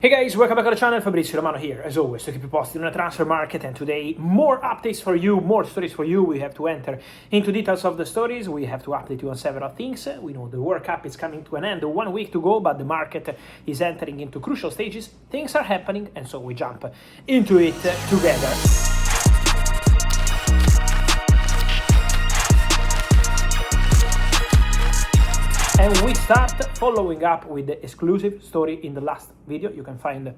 Hey guys, welcome back to the channel. Fabrizio Romano here, as always, to keep you posted on the transfer market. And today, more updates for you, more stories for you. We have to enter into details of the stories. We have to update you on several things. We know the World Cup is coming to an end, 1 week to go, but the market is entering into crucial stages. Things are happening, and so we jump into it together. And we start following up with the exclusive story in the last video. You can find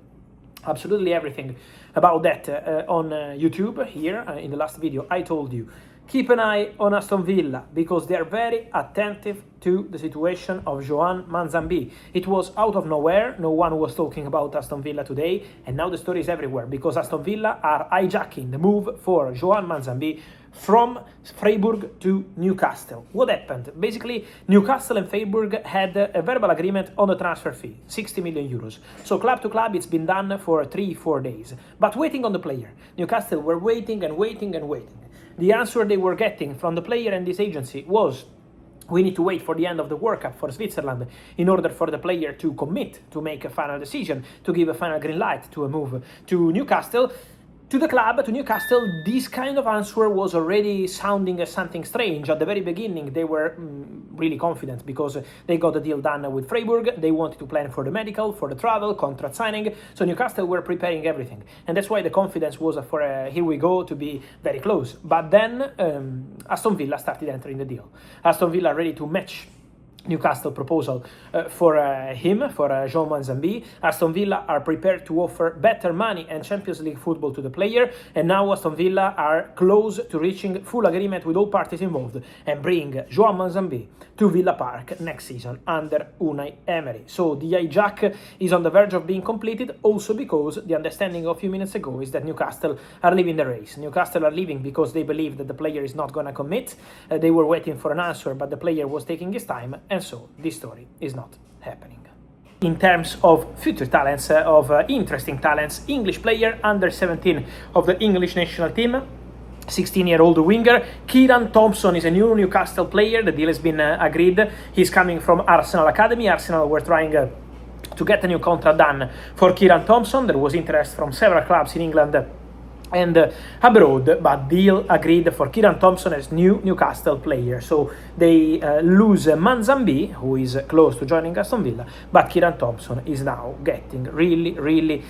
absolutely everything about that on YouTube here. In the last video, I told you, keep an eye on Aston Villa because they are very attentive to the situation of Joan Manzambi. It was out of nowhere. No one was talking about Aston Villa today, and now the story is everywhere because Aston Villa are hijacking the move for Joan Manzambi from Freiburg to Newcastle. What happened? Basically, Newcastle and Freiburg had a verbal agreement on the transfer fee, 60 million euros. So club to club, it's been done for 3-4 days. But waiting on the player. Newcastle were waiting and waiting and waiting. The answer they were getting from the player and this agency was, we need to wait for the end of the World Cup for Switzerland in order for the player to commit, to make a final decision, to give a final green light to a move to Newcastle. To the club, to Newcastle, this kind of answer was already sounding as something strange. At the very beginning, they were really confident because they got the deal done with Freiburg. They wanted to plan for the medical, for the travel, contract signing. So Newcastle were preparing everything. And that's why the confidence was for here we go to be very close. But then Aston Villa started entering the deal. Aston Villa ready to match Newcastle proposal for him, for Joan Manzambi. Aston Villa are prepared to offer better money and Champions League football to the player, and now Aston Villa are close to reaching full agreement with all parties involved and bring Joan Manzambi to Villa Park next season under Unai Emery. So the hijack is on the verge of being completed, also because the understanding a few minutes ago is that Newcastle are leaving the race. Newcastle are leaving because they believe that the player is not going to commit. They were waiting for an answer, but the player was taking his time, and so this story is not happening. In terms of future talents, of interesting talents, English player under 17 of the English national team, 16-year-old winger, Kieran Thompson is a new Newcastle player. The deal has been agreed. He's coming from Arsenal Academy. Arsenal were trying to get a new contract done for Kieran Thompson. There was interest from several clubs in England and abroad, but deal agreed for Kieran Thompson as new Newcastle player. So they lose Manzambi, who is close to joining Aston Villa, but Kieran Thompson is now getting really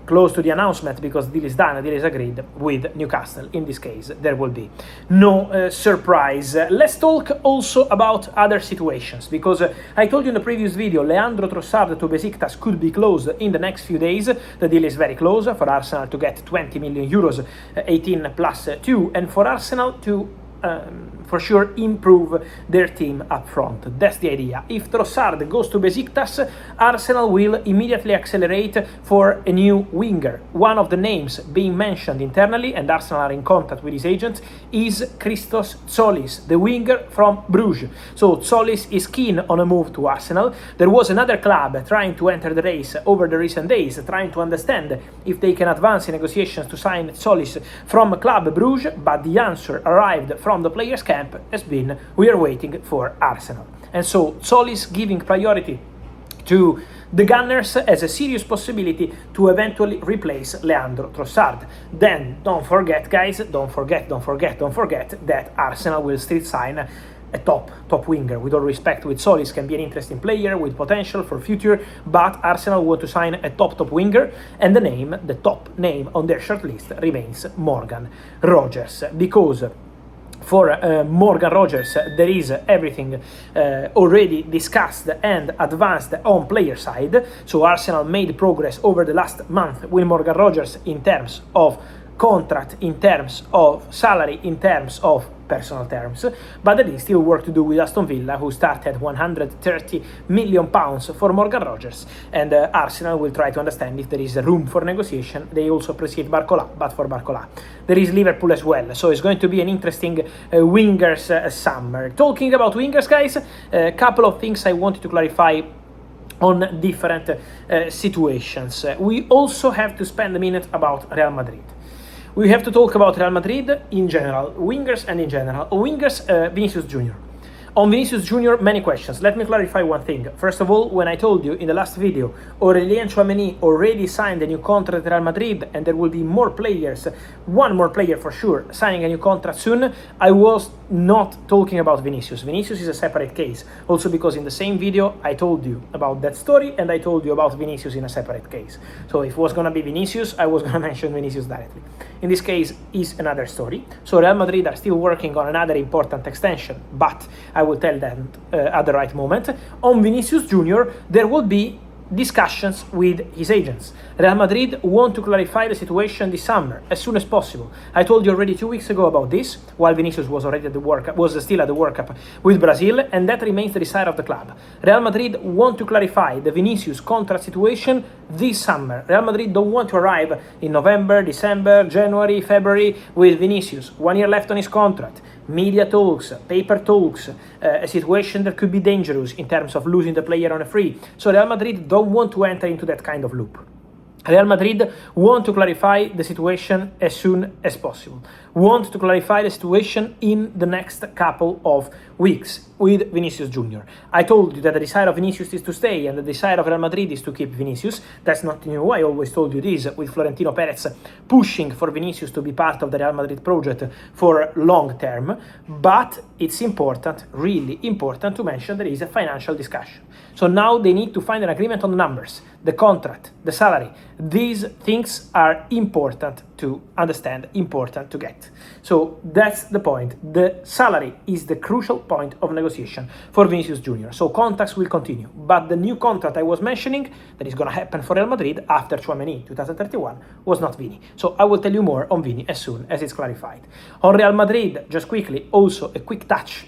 close to the announcement because deal is done, deal is agreed with Newcastle. In this case, there will be no surprise. Let's talk also about other situations because I told you in the previous video, Leandro Trossard to Besiktas could be closed in the next few days. The deal is very close for Arsenal to get 20 million euros, 18 plus 2, and for Arsenal to for sure improve their team up front. That's the idea. If Trossard goes to Besiktas, Arsenal will immediately accelerate for a new winger. One of the names being mentioned internally, and Arsenal are in contact with his agents, is Christos Tzolis, the winger from Bruges. So Tzolis is keen on a move to Arsenal. There was another club trying to enter the race over the recent days, trying to understand if they can advance in negotiations to sign Tzolis from Club Bruges, but the answer arrived from the players' camp has been, we are waiting for Arsenal. And so Tzolis giving priority to the Gunners as a serious possibility to eventually replace Leandro Trossard. Then don't forget, guys, don't forget that Arsenal will still sign a top winger. With all respect, with Tzolis can be an interesting player with potential for future, but Arsenal want to sign a top winger, and the top name on their shortlist remains Morgan Rogers, because for Morgan Rogers, there is everything already discussed and advanced on player side. So Arsenal made progress over the last month with Morgan Rogers in terms of contract, in terms of salary, in terms of personal terms, but there is still work to do with Aston Villa, who started 130 million pounds for Morgan Rogers, and Arsenal will try to understand if there is room for negotiation. They also appreciate Barcola, but for Barcola there is Liverpool as well, so it's going to be an interesting wingers summer. Talking about wingers, guys, a couple of things I wanted to clarify on different situations. We also have to spend a minute about Real Madrid. We have to talk about Real Madrid in general, wingers and in general. Wingers, Vinicius Jr. On Vinicius Jr, many questions. Let me clarify one thing. First of all, when I told you in the last video, Aurelien Tchouaméni already signed a new contract at Real Madrid and there will be more players, one more player for sure, signing a new contract soon, I was not talking about Vinicius. Vinicius is a separate case. Also because in the same video, I told you about that story and I told you about Vinicius in a separate case. So if it was going to be Vinicius, I was going to mention Vinicius directly. In this case, is another story. So Real Madrid are still working on another important extension, but I will tell them at the right moment. On Vinicius Jr, there will be discussions with his agents. Real Madrid want to clarify the situation this summer as soon as possible. I told you already 2 weeks ago about this, while Vinicius was already at the World Cup, was still at the World Cup with Brazil, and that remains the desire of the club. Real Madrid want to clarify the Vinicius contract situation this summer. Real Madrid don't want to arrive in November, December, January, February with Vinicius. 1 year left on his contract. Media talks, paper talks, a situation that could be dangerous in terms of losing the player on a free. So Real Madrid don't want to enter into that kind of loop. Real Madrid want to clarify the situation as soon as possible. Want to clarify the situation in the next couple of weeks with Vinicius Jr. I told you that the desire of Vinicius is to stay and the desire of Real Madrid is to keep Vinicius. That's not new. I always told you this, with Florentino Perez pushing for Vinicius to be part of the Real Madrid project for long term. But it's important, really important, to mention there is a financial discussion. So now they need to find an agreement on the numbers, the contract, the salary. These things are important to understand, important to get. So that's the point. The salary is the crucial point of negotiation for Vinicius Jr. So contacts will continue. But the new contract I was mentioning that is going to happen for Real Madrid after Tchouaméni 2031 was not Vini. So I will tell you more on Vini as soon as it's clarified. On Real Madrid, just quickly, also a quick touch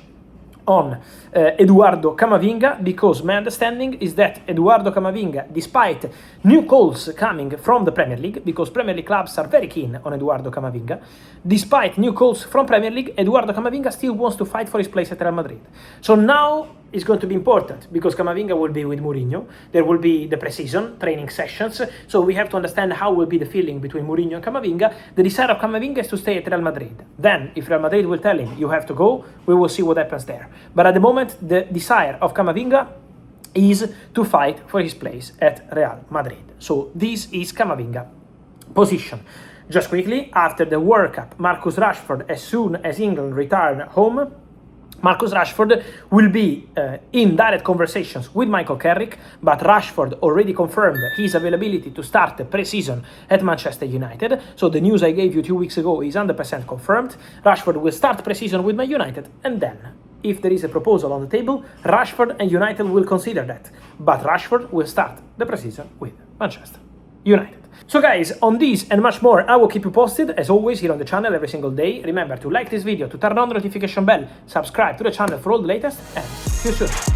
on Eduardo Camavinga, because my understanding is that Eduardo Camavinga, despite new calls coming from the Premier League, because Premier League clubs are very keen on Eduardo Camavinga, despite new calls from Premier League, Eduardo Camavinga still wants to fight for his place at Real Madrid. So now is going to be important because Camavinga will be with Mourinho. There will be the pre-season training sessions. So we have to understand how will be the feeling between Mourinho and Camavinga. The desire of Camavinga is to stay at Real Madrid. Then, if Real Madrid will tell him, you have to go, we will see what happens there. But at the moment, the desire of Camavinga is to fight for his place at Real Madrid. So this is Camavinga position. Just quickly, after the World Cup, Marcus Rashford, as soon as England return home, Marcus Rashford will be in direct conversations with Michael Carrick, but Rashford already confirmed his availability to start the pre-season at Manchester United. So the news I gave you 2 weeks ago is 100% confirmed. Rashford will start pre-season with Man United, and then, if there is a proposal on the table, Rashford and United will consider that. But Rashford will start the pre-season with Manchester United. So guys, on this and much more, I will keep you posted, as always, here on the channel every single day. Remember to like this video, to turn on the notification bell, subscribe to the channel for all the latest, and see you soon.